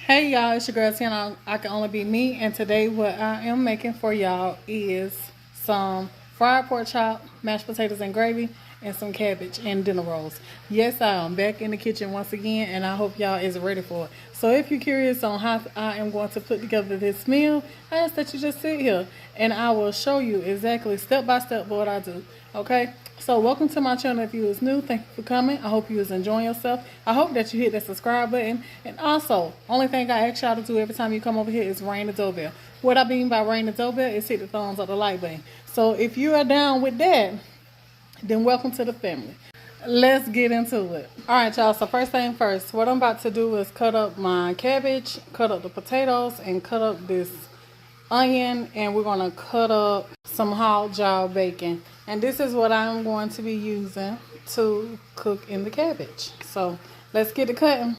Hey y'all, it's your girl Tiana. I can only be me, and today what I am making for y'all is some fried pork chop, mashed potatoes and gravy, and some cabbage and dinner rolls. Yes, I am back in the kitchen once again, and I hope y'all is ready for it. So if you're curious on how I am going to put together this meal, I ask that you just sit here, and I will show you exactly step by step what I do. Okay? So welcome to my channel. If you is new, thank you for coming. I hope you is enjoying yourself. I hope that you hit that subscribe button. And also, only thing I ask y'all to do every time you come over here is ring the doorbell. What I mean by ring the doorbell is hit the thumbs up the like button. So if you are down with that, then welcome to the family. Let's get into it. All right, y'all. So first thing first, what I'm about to do is cut up my cabbage, cut up the potatoes, and cut up this onion, and we're gonna cut up some hot jar bacon, and this is what I'm going to be using to cook in the cabbage. So let's get it cutting.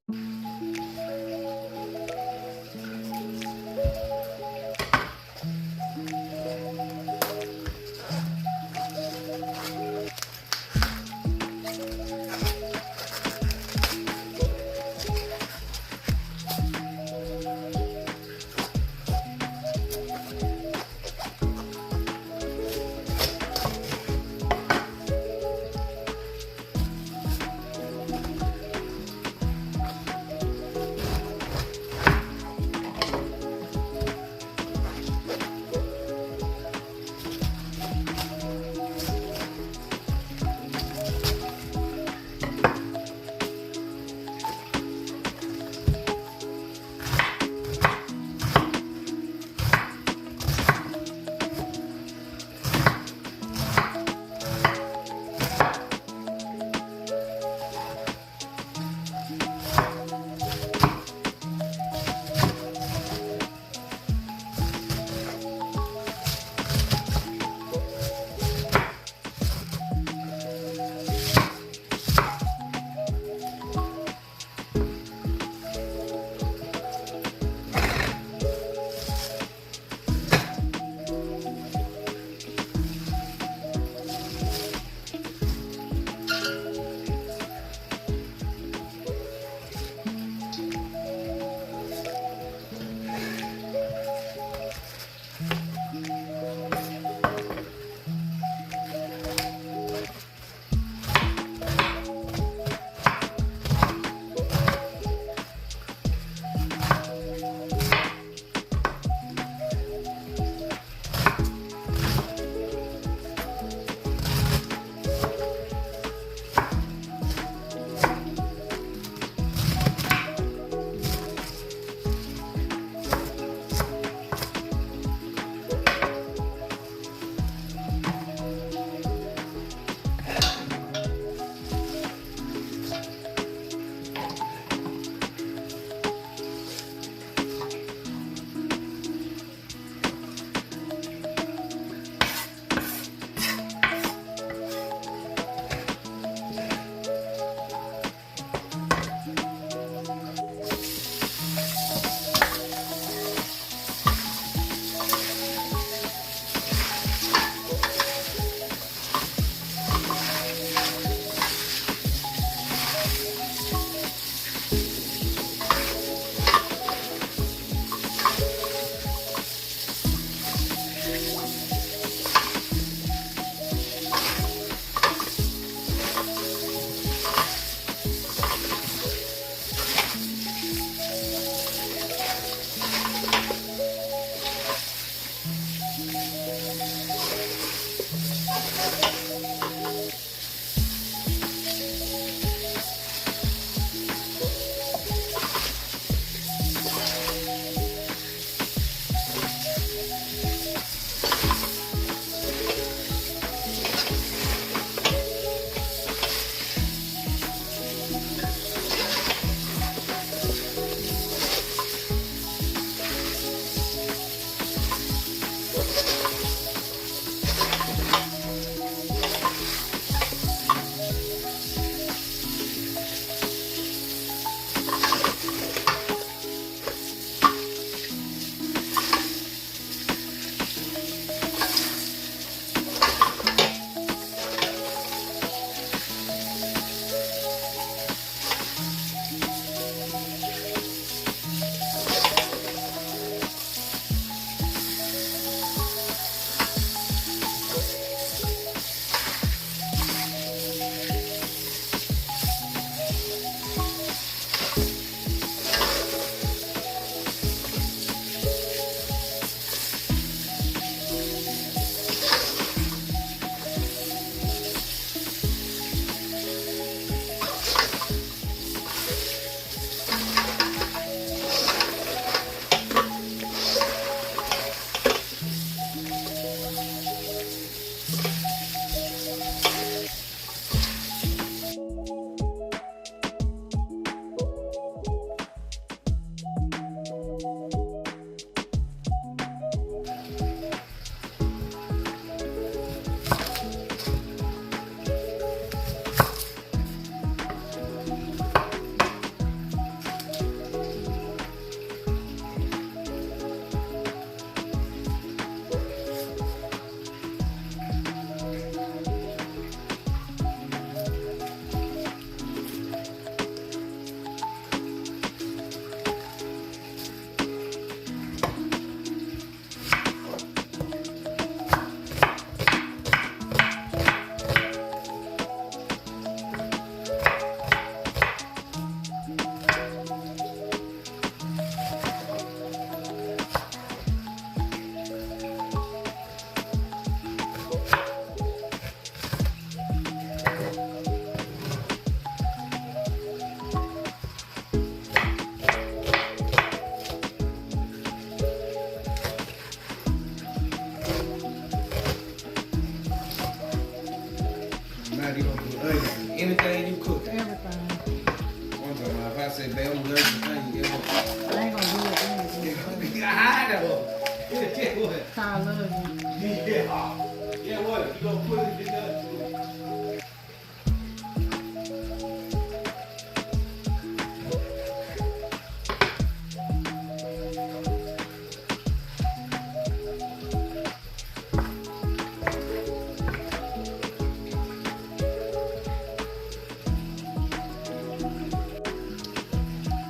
I love you. Yeah, what? You gonna put it in there?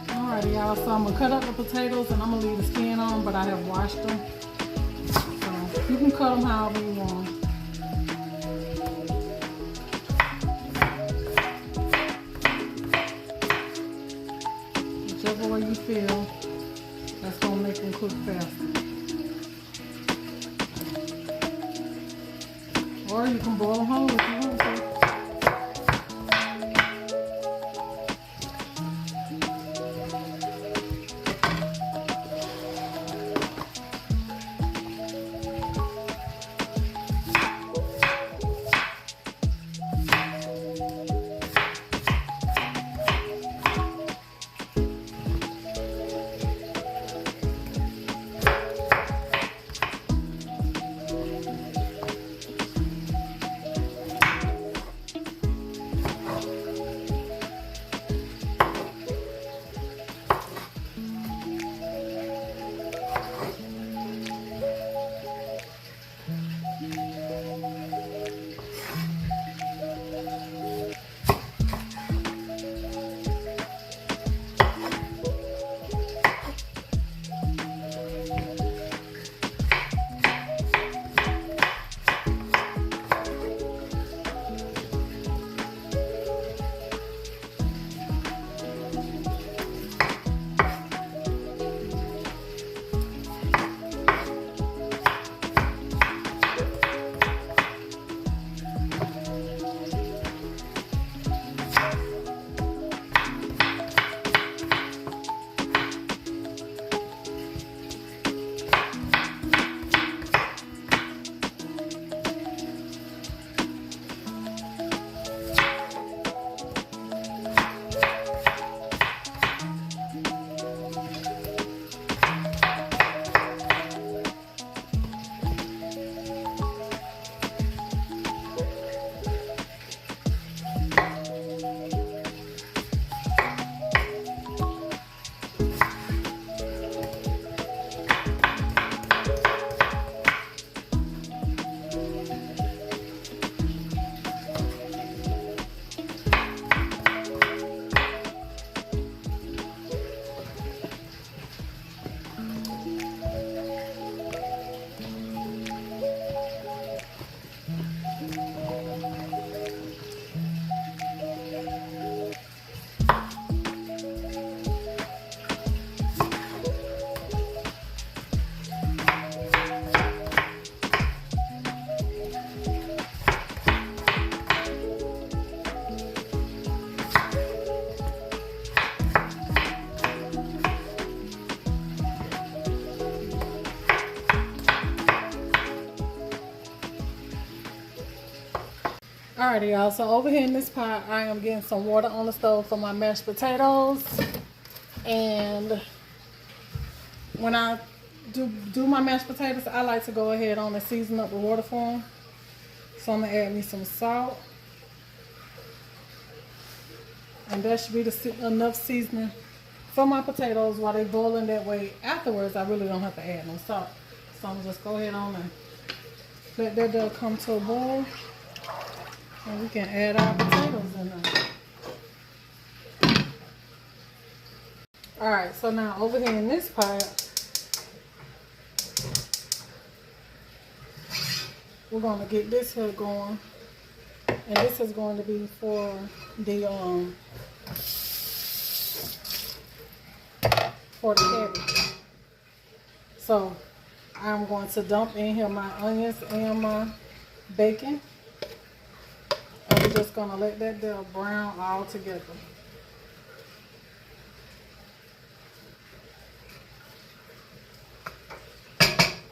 Alrighty, y'all. So I'm gonna cut up the potatoes and I'm gonna leave the skin on, but I have washed them. So you can cut them however you want. Whichever way you feel, that's gonna make them cook faster. Or you can boil them whole if you want to. Alrighty, y'all. So over here in this pot, I am getting some water on the stove for my mashed potatoes. And when I do my mashed potatoes, I like to go ahead on and season up the water for them. So I'm gonna add me some salt, and that should be enough seasoning for my potatoes while they boiling. That way, afterwards, I really don't have to add no salt. So I'm gonna just go ahead on and let that dough come to a boil. And we can add our potatoes in there. Alright, so now over here in this pot, we're going to get this here going. And this is going to be for the cabbage. So I'm going to dump in here my onions and my bacon. We're just going to let that dough brown all together.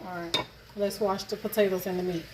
Alright, let's wash the potatoes and the meat.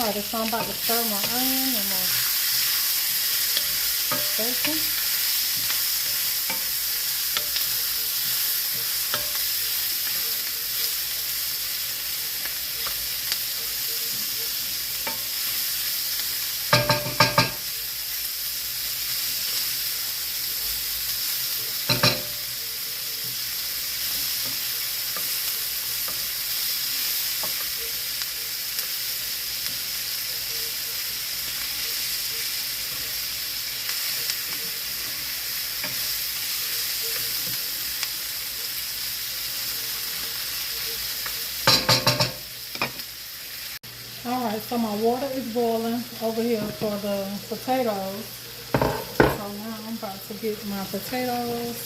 Alright, so I'm about to stir my onion and my bacon. Alright, so my water is boiling over here for the potatoes. So now I'm about to get my potatoes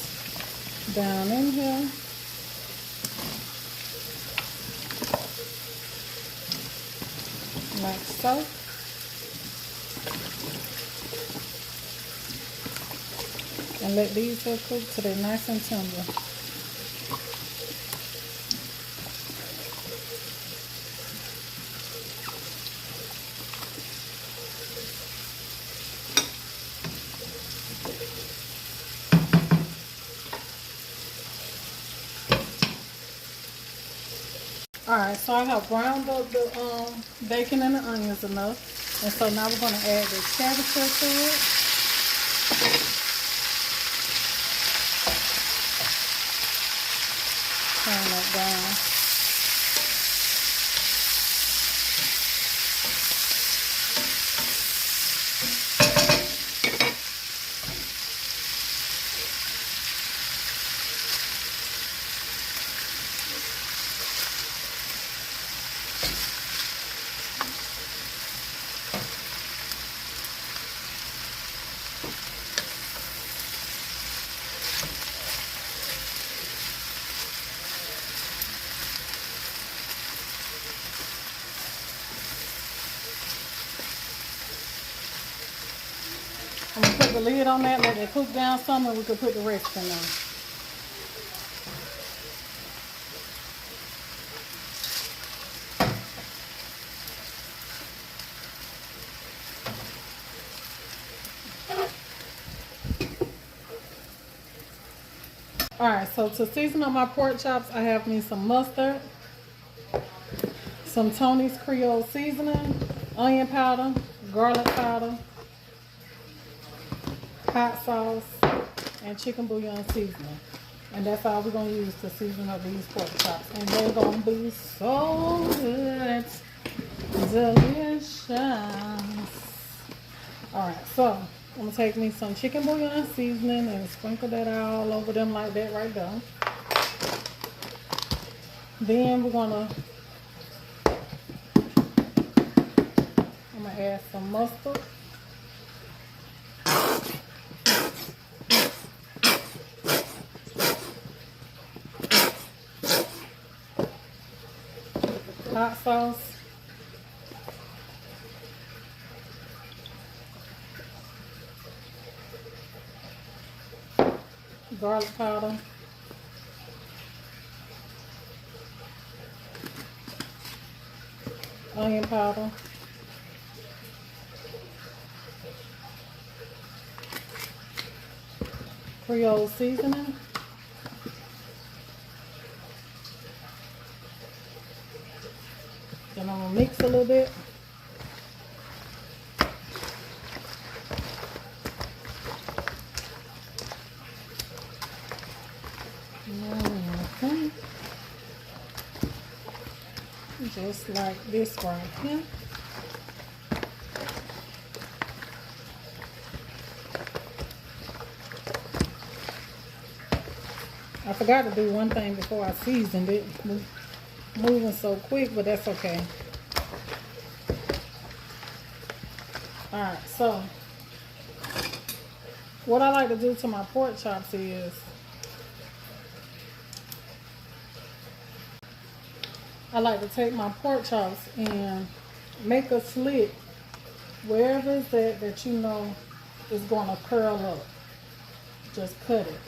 down in here. Like so. And let these cook till they're nice and tender. Alright, so I have browned up the bacon and the onions enough. And so now we're going to add the cabbage to it. Turn that down. I'm going to put the lid on that, let it cook down some, and we can put the rest in there. Alright, so to season up my pork chops, I have me some mustard, some Tony's Creole seasoning, onion powder, garlic powder, hot sauce, and chicken bouillon seasoning. And that's all we're going to use to season up these pork chops. And they're going to be so good. Delicious. Alright, so I'm going to take me some chicken bouillon seasoning and sprinkle that all over them like that right there. Then we're going to, I'm going to add some mustard. Hot sauce. Garlic powder. Onion powder. Creole seasoning. Then I'm going to mix a little bit. Just like this right here. I forgot to do one thing before I seasoned it. Moving so quick, but that's okay. Alright, so what I like to do to my pork chops is I like to take my pork chops and make a slit wherever it's at that you know is going to curl up. Just cut it.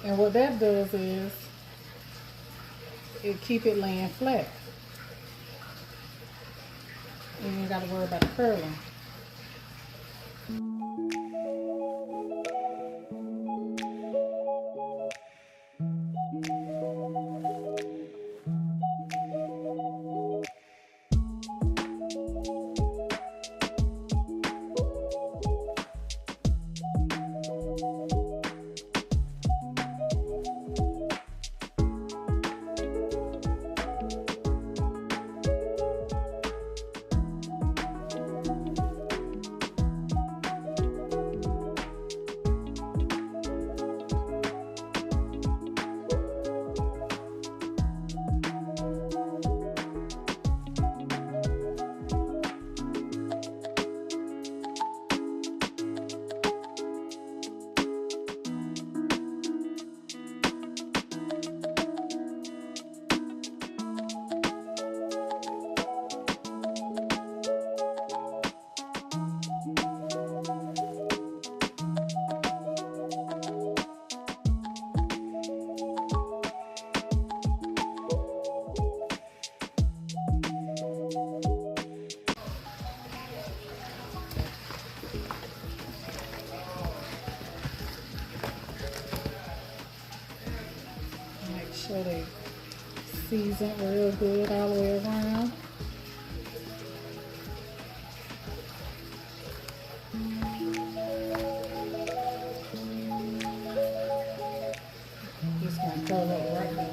And what that does is it keep it laying flat. And you ain't gotta worry about the curling. Make sure they season real good all the way around. Just gonna curl up right now.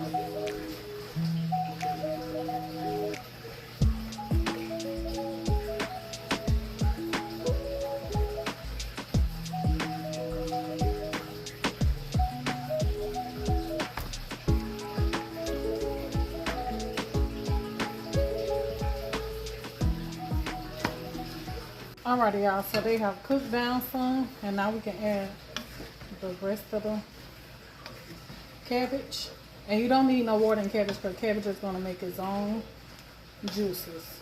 Alrighty, y'all, so they have cooked down some, and now we can add the rest of the cabbage. And you don't need no water in cabbage, because cabbage is going to make its own juices.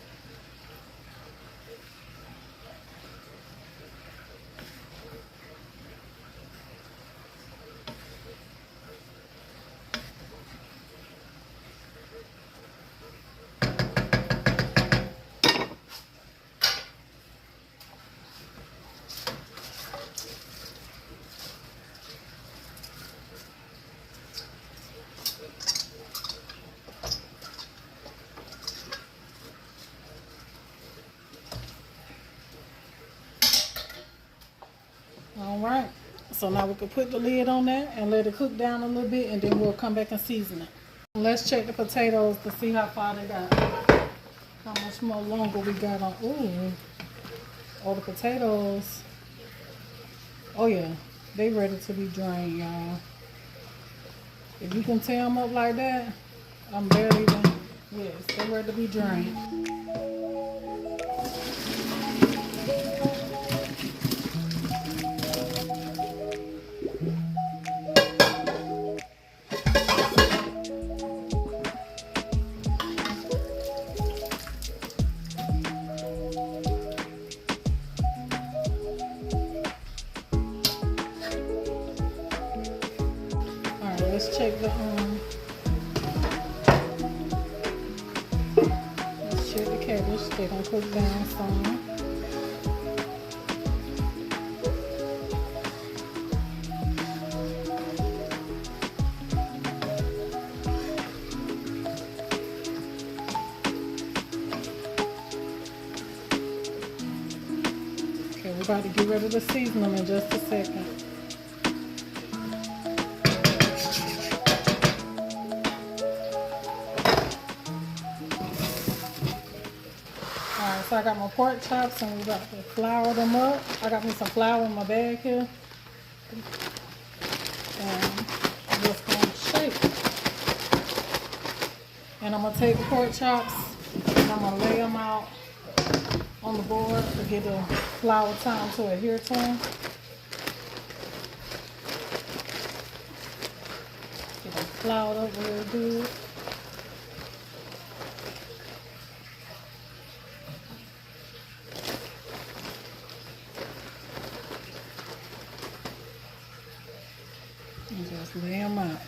Alright, so now we can put the lid on that and let it cook down a little bit, and then we'll come back and season it. Let's check the potatoes to see how far they got. How much more longer we got on. Ooh. Oh, the potatoes. Oh yeah, they ready to be drained, y'all. If you can tear them up like that, I'm barely even, yes, they're ready to be drained. Let's check the let's check the cabbage. They're gonna cook down some. Okay, we're about to get ready to season them in just a second. So I got my pork chops and we're about to flour them up. I got me some flour in my bag here. And I'm just going to shake. And I'm going to take the pork chops and I'm going to lay them out on the board to get the flour time to adhere to them. Get them floured up real good. And just lay them out.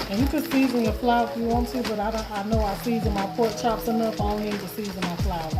And you can season your flour if you want to, but I know I season my pork chops enough. I don't need to season my flour.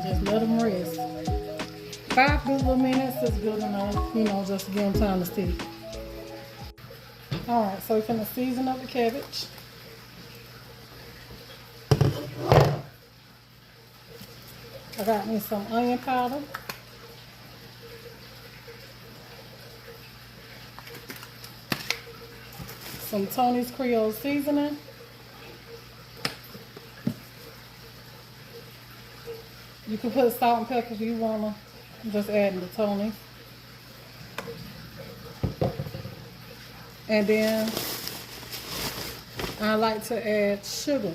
Just let them rest. 5 good little minutes is good enough, you know, just to give them time to stick. Alright, so we're gonna season up the cabbage. I got me some onion powder. Some Tony's Creole seasoning. You can put salt and pepper if you wanna. Just adding the Tony. And then I like to add sugar.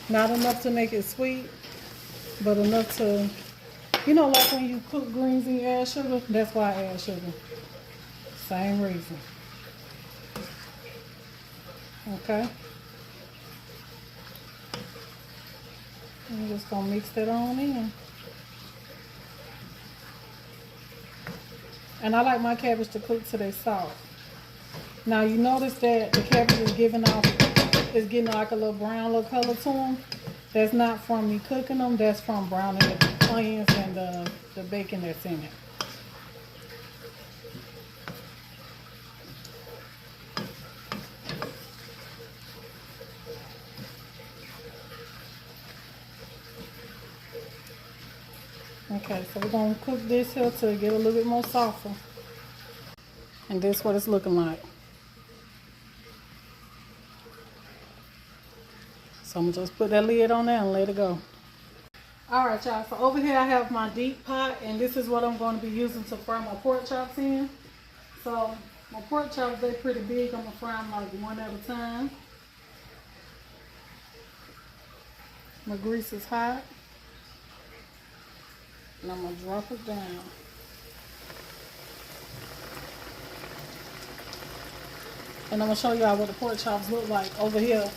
Not enough to make it sweet, but enough to, you know, like when you cook greens and you add sugar, that's why I add sugar. Same reason. Okay. I'm just gonna mix that on in. And I like my cabbage to cook till they soft. Now you notice that the cabbage is getting like a little brown little color to them. That's not from me cooking them, that's from browning the onions and the bacon that's in it. Okay, so we're gonna cook this here to get a little bit more softer. And this is what it's looking like. So I'm gonna just put that lid on there and let it go. Alright y'all, so over here I have my deep pot, and this is what I'm gonna be using to fry my pork chops in. So my pork chops, they're pretty big. I'm gonna fry them like one at a time. My grease is hot. And I'm gonna drop it down. And I'm gonna show y'all what the pork chops look like over here.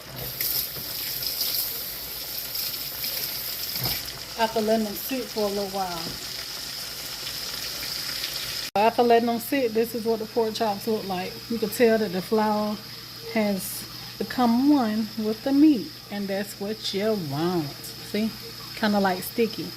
After letting them sit for a little while. After letting them sit, this is what the pork chops look like. You can tell that the flour has become one with the meat. And that's what you want. See? Kind of like sticky.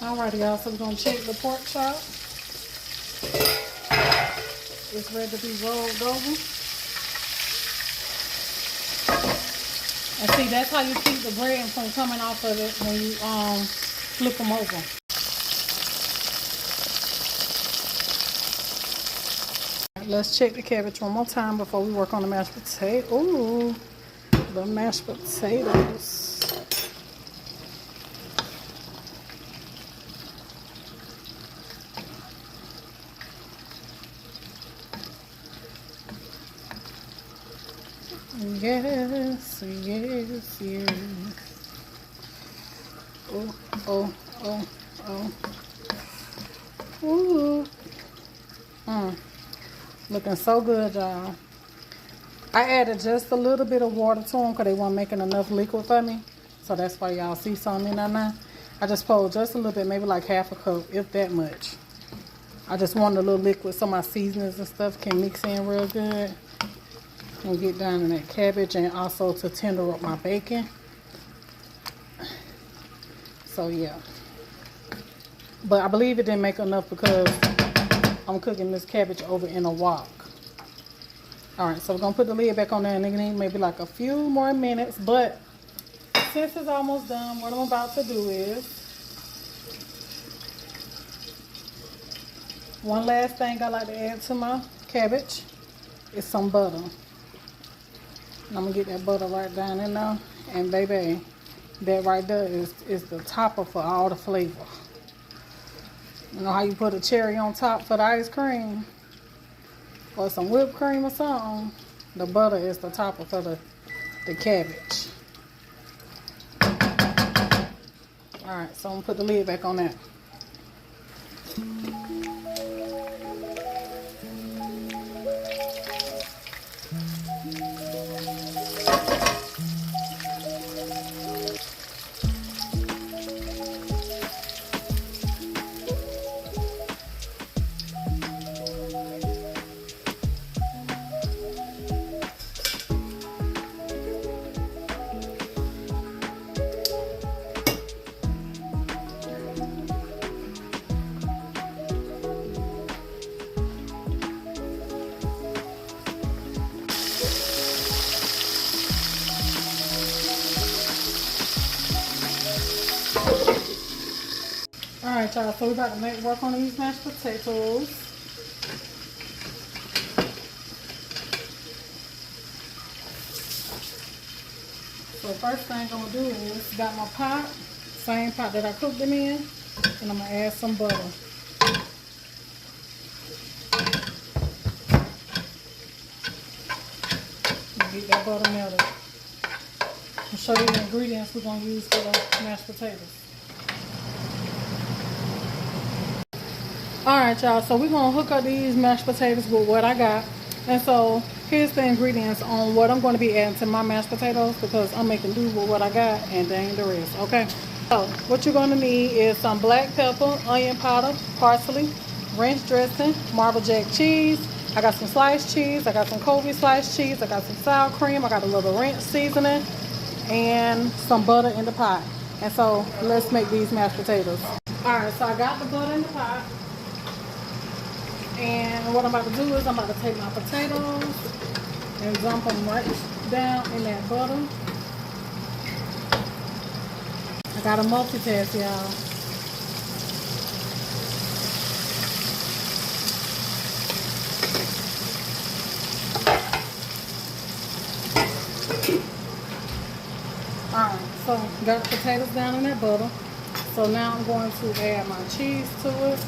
Alrighty, y'all, so we're gonna check the pork chop. It's ready to be rolled over. And see, that's how you keep the bread from coming off of it when you flip them over. Let's check the cabbage one more time before we work on the mashed potato. Ooh, the mashed potatoes. Yes, yes, yes. Oh, oh, oh, oh. Ooh. Looking so good, y'all. I added just a little bit of water to them because they weren't making enough liquid for me. So that's why y'all see something in there now. I just poured just a little bit, maybe like half a cup, if that much. I just wanted a little liquid so my seasonings and stuff can mix in real good. And get down in that cabbage, and also to tender up my bacon. So yeah, but I believe it didn't make enough because I'm cooking this cabbage over in a wok. Alright, so we're gonna put the lid back on there, and it need maybe like a few more minutes. But since it's almost done, what I'm about to do is one last thing I like to add to my cabbage is some butter. And I'm gonna get that butter right down in there, and baby, that right there is the topper for all the flavor. You know how you put a cherry on top for the ice cream or some whipped cream or something? The butter is the topper for the cabbage. Alright, so I'm gonna put the lid back on that. Alright, y'all, so we're about to work on these mashed potatoes. So first thing I'm going to do is, got my pot, same pot that I cooked them in, and I'm going to add some butter. And get that butter melted. I'll show you the ingredients we're going to use for the mashed potatoes. Alright, y'all, so we're going to hook up these mashed potatoes with what I got. And so here's the ingredients on what I'm going to be adding to my mashed potatoes, because I'm making do with what I got and dang the rest, okay? So what you're going to need is some black pepper, onion powder, parsley, ranch dressing, Marble Jack cheese. I got some sliced cheese. I got some Colby sliced cheese. I got some sour cream. I got a little ranch seasoning and some butter in the pot. And so let's make these mashed potatoes. Alright, so I got the butter in the pot. And what I'm about to do is I'm about to take my potatoes and dump them right down in that butter. I gotta multitask, y'all. Alright, so got the potatoes down in that butter. So now I'm going to add my cheese to it.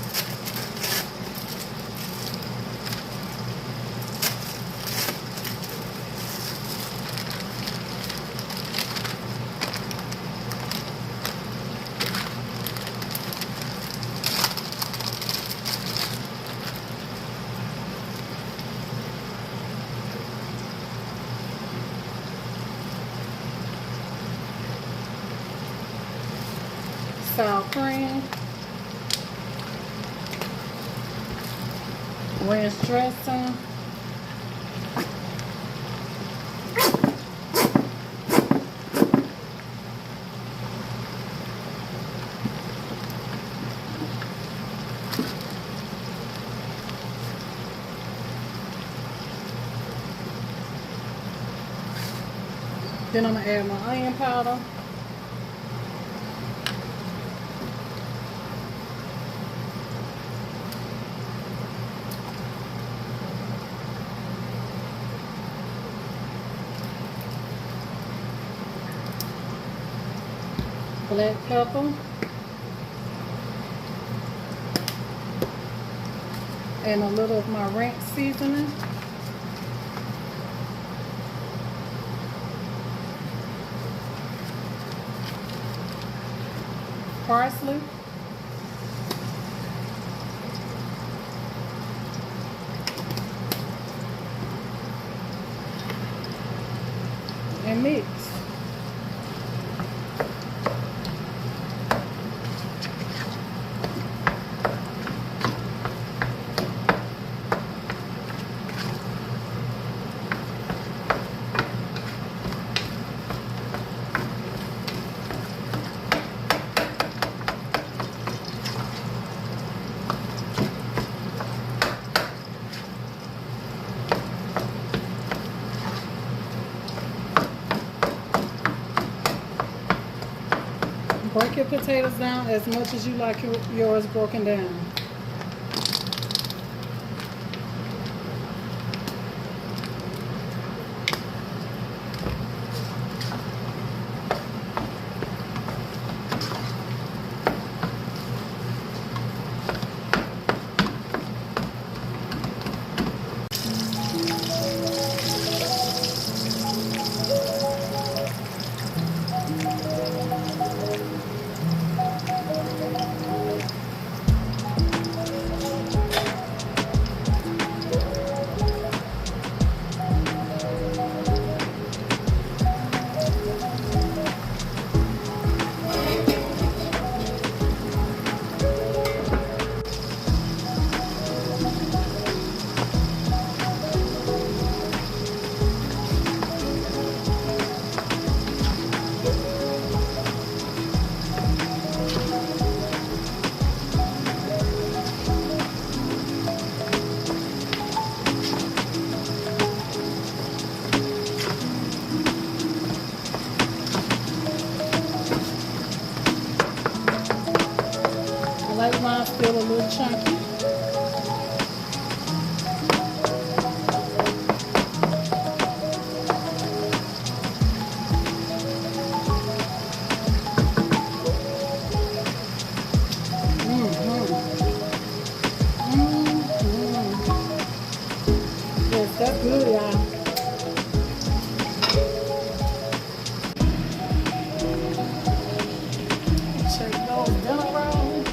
Sour cream, ranch dressing, Then I'm gonna add my onion powder. Black pepper. And a little of my ranch seasoning. Parsley. And mix. Break your potatoes down as much as you like yours broken down. I like mine still a little chunky. Yes, that's good, y'all. Shake those dinner rolls.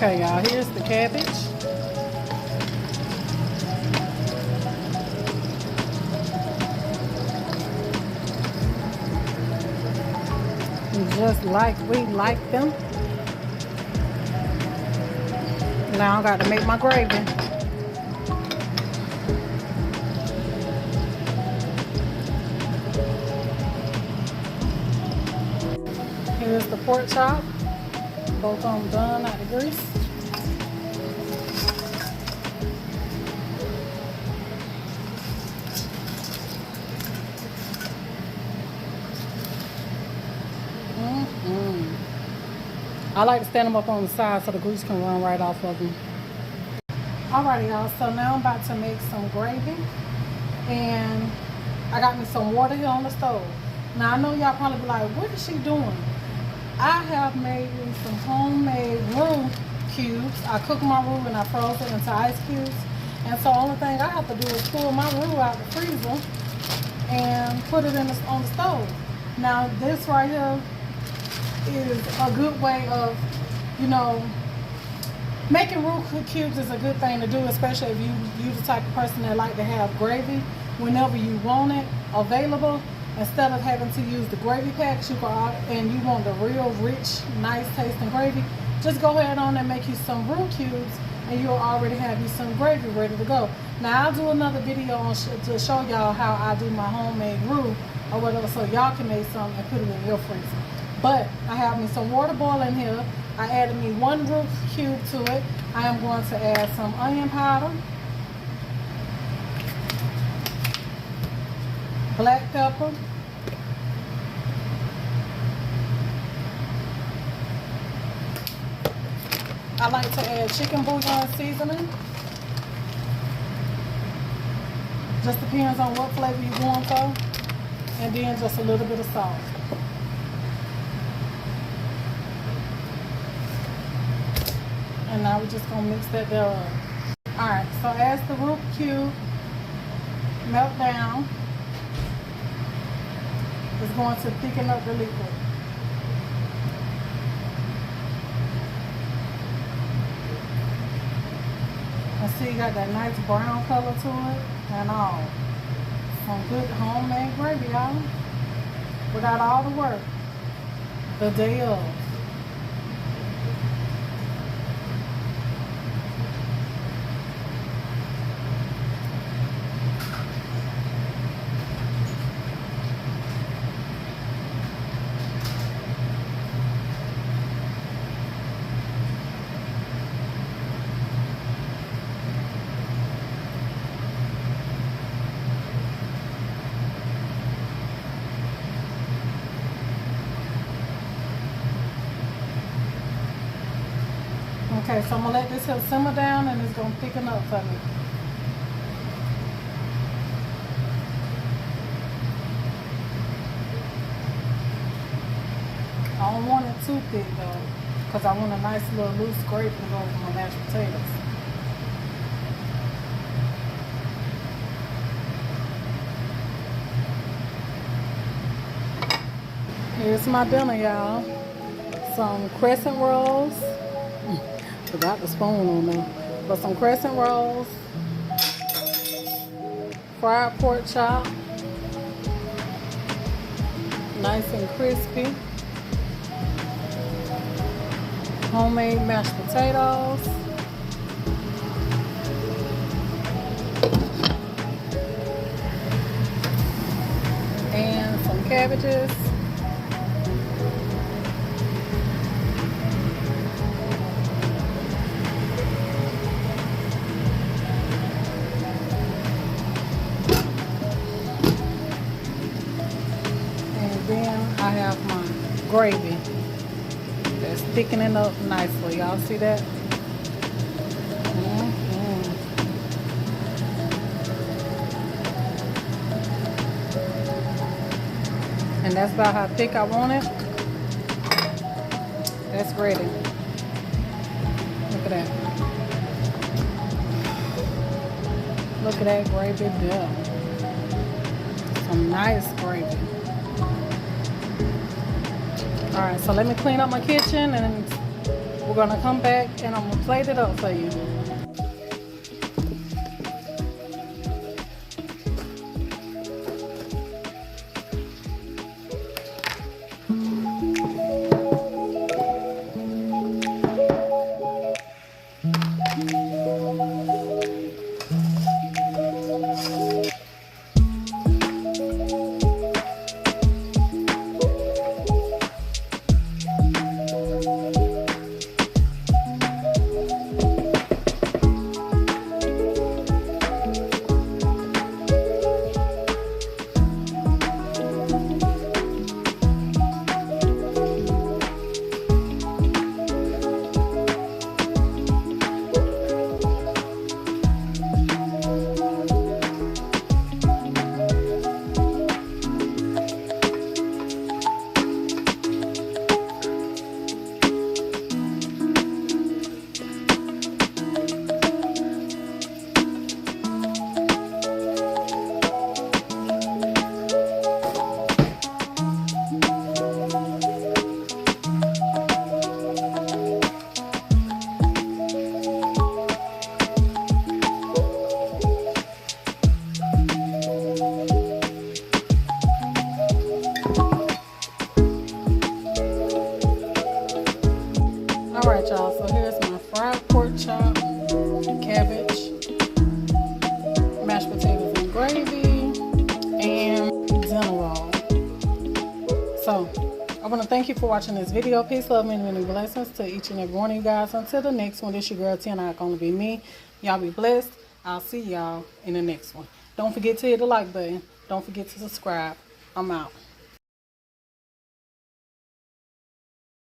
Okay, y'all, here's the cabbage. Just like we like them. Now I got to make my gravy. Here's the pork chop. Both of them done out of grease. I like to stand them up on the side so the grease can run right off of them. Alrighty, y'all, so now I'm about to make some gravy. And I got me some water here on the stove. Now I know y'all probably be like, what is she doing? I have made me some homemade roux cubes. I cooked my roux and I froze it into ice cubes. And so the only thing I have to do is pull my roux out the freezer and put it on the stove. Now this right here is a good way of, you know, making roux cubes is a good thing to do, especially if you're the type of person that like to have gravy whenever you want it available. Instead of having to use the gravy packs, and you want the real rich, nice tasting gravy, just go ahead on and make you some roux cubes, and you'll already have you some gravy ready to go. Now I'll do another video to show y'all how I do my homemade roux or whatever, so y'all can make some and put it in your freezer. But I have me some water boiling here. I added me 1 roux cube to it. I am going to add some onion powder, black pepper, I like to add chicken bouillon seasoning. Just depends on what flavor you want for. And then just a little bit of salt. And now we're just gonna mix that there up. Alright, so as the roux cube melt down, it's going to thicken up the liquid. And see, you got that nice brown color to it and all. Some good homemade gravy, y'all. Without all the work. The day of. Okay, so I'm going to let this help simmer down and it's going to thicken up for me. I don't want it too thick though, because I want a nice little loose gravy to go with my mashed potatoes. Here's my dinner, y'all. Some crescent rolls. Forgot the spoon on me. But some crescent rolls, fried pork chop, nice and crispy, homemade mashed potatoes, and some cabbages. I have my gravy that's thickening up nicely. Y'all see that? And that's about how thick I want it. That's ready. Look at that. Look at that gravy there. Some nice gravy. Alright, so let me clean up my kitchen and We're gonna come back and I'm gonna plate it up for you. Alright y'all, so here's my fried pork chop, cabbage, mashed potatoes and gravy, and dinner roll. So, I want to thank you for watching this video. Peace, love, many, many blessings to each and every one of you guys. Until the next one, this your girl Tiana, it's gonna be me. Y'all be blessed. I'll see y'all in the next one. Don't forget to hit the like button. Don't forget to subscribe. I'm out.